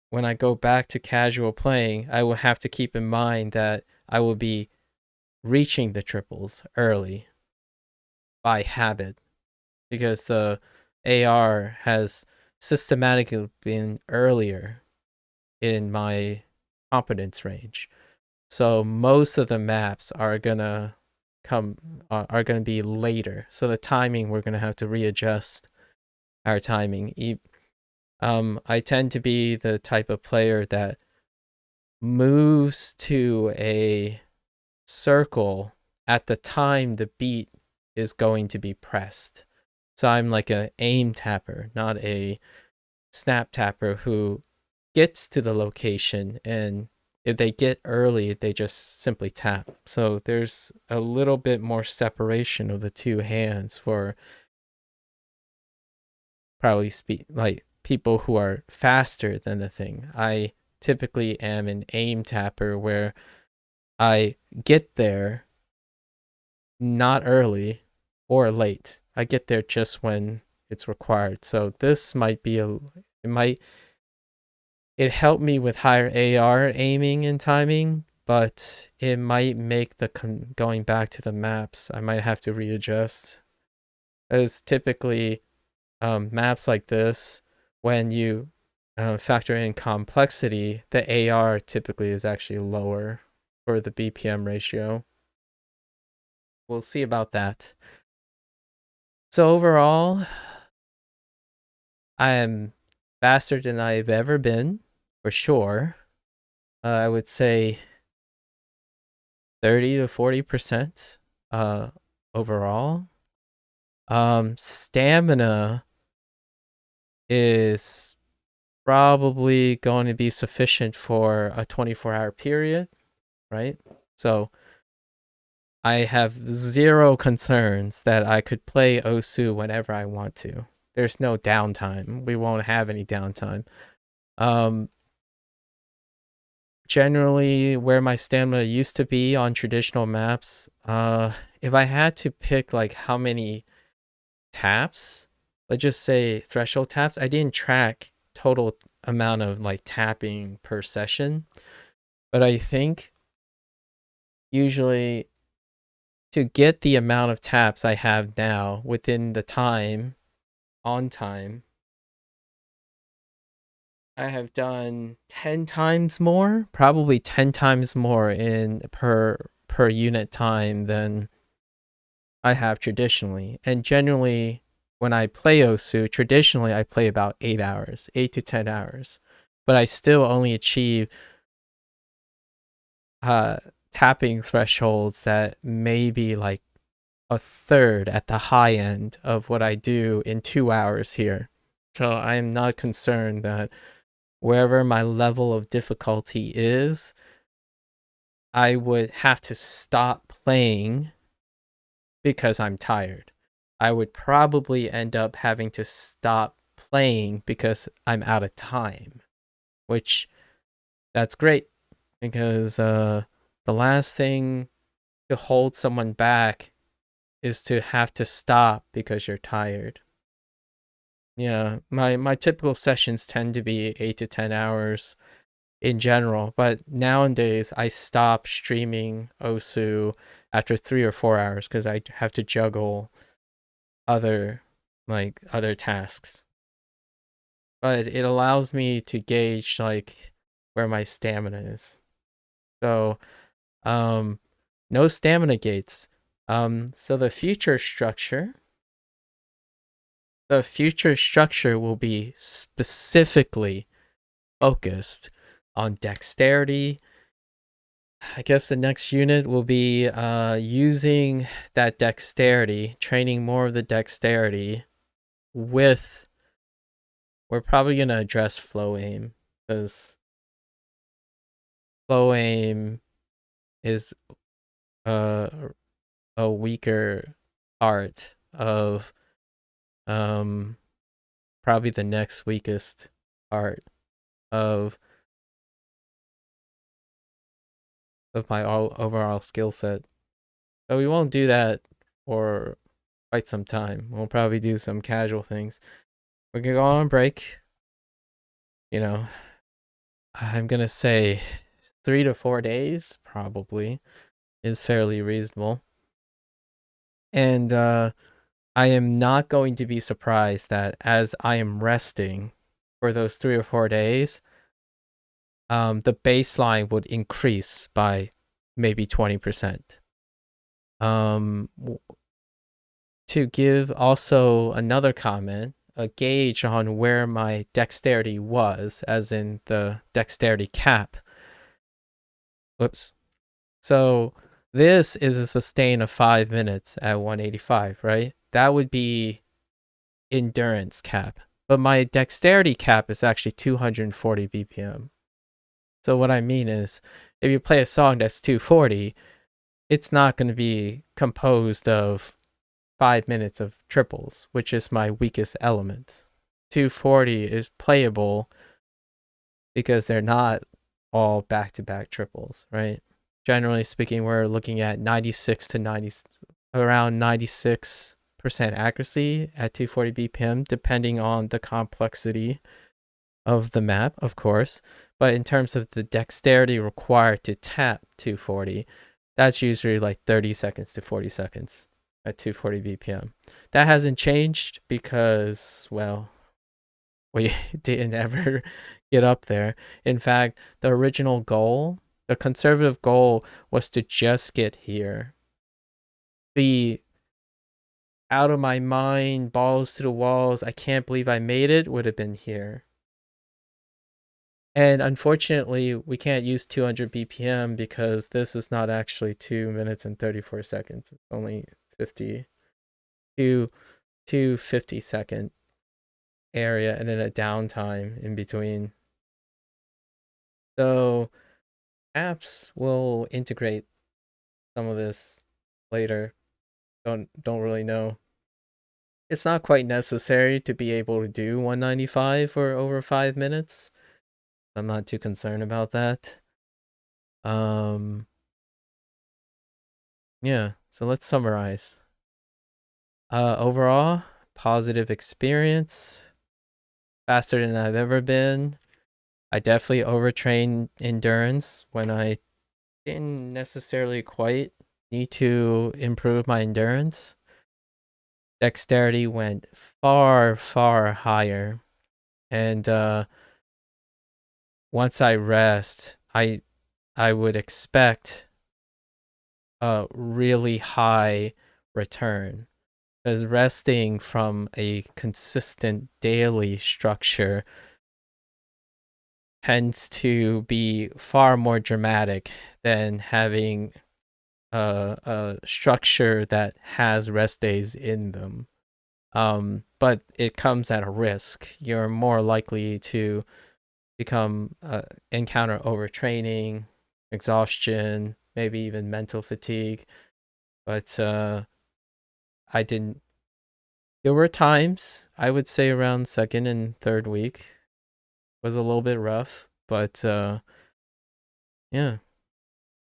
when I go back to casual playing, I will have to keep in mind that I will be reaching the triples early by habit, because the AR has systematically been earlier in my competence range. So most of the maps are gonna are gonna be later. So the timing, we're gonna have to readjust our timing. I tend to be the type of player that moves to a circle at the time the beat is going to be pressed. So I'm like a aim tapper, not a snap tapper who gets to the location, and if they get early, they just simply tap. So there's a little bit more separation of the two hands for probably like people who are faster than the thing. I typically am an aim tapper where I get there not early or late. I get there just when it's required. So this might be it helped me with higher AR aiming and timing, but it might make the going back to the maps, I might have to readjust. As typically maps like this, when you factor in complexity, the AR typically is actually lower for the BPM ratio. We'll see about that. So overall, I am faster than I've ever been, for sure. I would say 30 to 40% overall. Stamina is probably going to be sufficient for a 24-hour period, right? So I have zero concerns that I could play Osu whenever I want to. There's no downtime. We won't have any downtime. Generally, where my stamina used to be on traditional maps, if I had to pick like how many taps, let's just say threshold taps, I didn't track total amount of like tapping per session, but I think usually to get the amount of taps I have now within the time, on time, I have done 10 times more, probably 10 times more in per unit time than I have traditionally. And generally, when I play Osu, traditionally I play about 8 hours, 8 to 10 hours. But I still only achieve tapping thresholds that may be like a third at the high end of what I do in 2 hours here. So I'm not concerned that wherever my level of difficulty is, I would have to stop playing because I'm tired. I would probably end up having to stop playing because I'm out of time, which that's great, because the last thing to hold someone back is to have to stop because you're tired. Yeah, my typical sessions tend to be 8 to 10 hours in general, but nowadays I stop streaming Osu after 3 or 4 hours because I have to juggle other tasks. But it allows me to gauge like where my stamina is. So no stamina gates. So the future structure will be specifically focused on dexterity. I guess the next unit will be using that dexterity, training more of the dexterity with, we're probably going to address flow aim, because flow aim is a weaker part of probably the next weakest part of of my overall skill set. So we won't do that for quite some time. We'll probably do some casual things. We can go on break. You know, I'm gonna say 3 to 4 days probably is fairly reasonable. And I am not going to be surprised that as I am resting for those 3 or 4 days, the baseline would increase by maybe 20%. To give also another comment, a gauge on where my dexterity was, as in the dexterity cap. Whoops. So this is a sustain of 5 minutes at 185, right? That would be endurance cap. But my dexterity cap is actually 240 BPM. So what I mean is, if you play a song that's 240, it's not going to be composed of 5 minutes of triples, which is my weakest element. 240 is playable because they're not all back-to-back triples, right? Generally speaking, we're looking at 96 to 90, around 96% accuracy at 240 BPM, depending on the complexity of the map, of course. But in terms of the dexterity required to tap 240, that's usually like 30 seconds to 40 seconds at 240 BPM. That hasn't changed because, well, we didn't ever get up there. In fact, the original goal, the conservative goal, was to just get here. The out of my mind, balls to the walls, I can't believe I made it would have been here. And unfortunately, we can't use 200 BPM because this is not actually 2 minutes and 34 seconds. It's only 50-50-second area and then a downtime in between. So apps will integrate some of this later. Don't really know. It's not quite necessary to be able to do 195 for over 5 minutes. I'm not too concerned about that. Yeah, so let's summarize. Overall, positive experience. Faster than I've ever been. I definitely overtrained endurance when I didn't necessarily quite need to improve my endurance. Dexterity went far, far higher. And once I rest, I would expect a really high return. Because resting from a consistent daily structure tends to be far more dramatic than having a structure that has rest days in them. But it comes at a risk. You're more likely to encounter overtraining, exhaustion, maybe even mental fatigue. But I didn't. There were times, I would say around second and third week was a little bit rough, but yeah,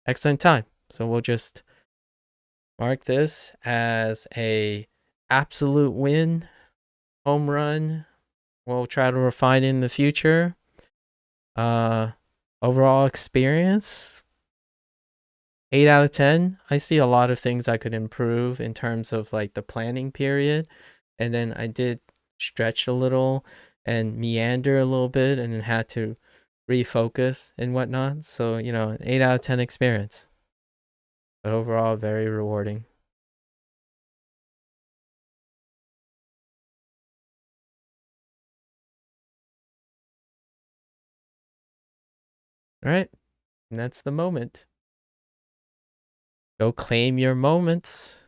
excellent time. So we'll just mark this as a absolute win, home run. We'll try to refine in the future. Overall experience, 8 out of 10. I see a lot of things I could improve in terms of like the planning period. And then I did stretch a little and meander a little bit and then had to refocus and whatnot. So, an 8 out of 10 experience. But overall, very rewarding. All right. And that's the moment. Go claim your moments.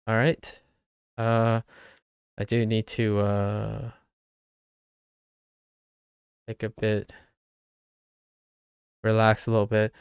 All right. I do need to take a bit, relax a little bit.